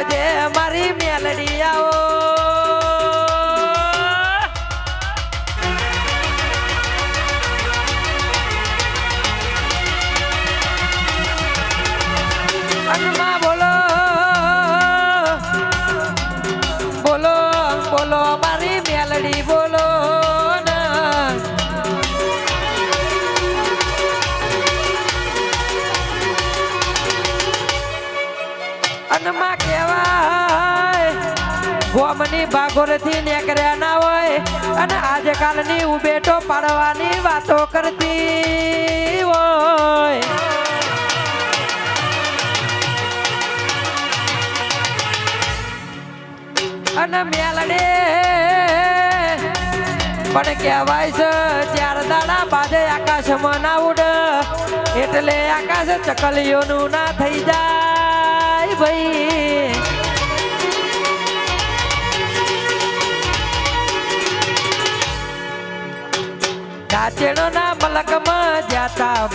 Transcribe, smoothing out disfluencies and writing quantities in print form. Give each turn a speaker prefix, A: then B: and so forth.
A: આવજે મારી મેલડી આવો અનમાં બોલો બોલો બોલો મારી મેલડી બોલો અનમાં કહેવાય ગોમની ભાગોરથી નીકળ્યા ના હોય અને આજકાલની ઉભેટો પાડવાની વાતો કરતી હોય અને મેલડે પણ કહેવાય છે ચાર દાડા બાજે આકાશમાં ના ઉડ એટલે આકાશ ચકલીઓનું ના થઈ જાય ભાઈ નાચેણો ના મલકમાં જાતા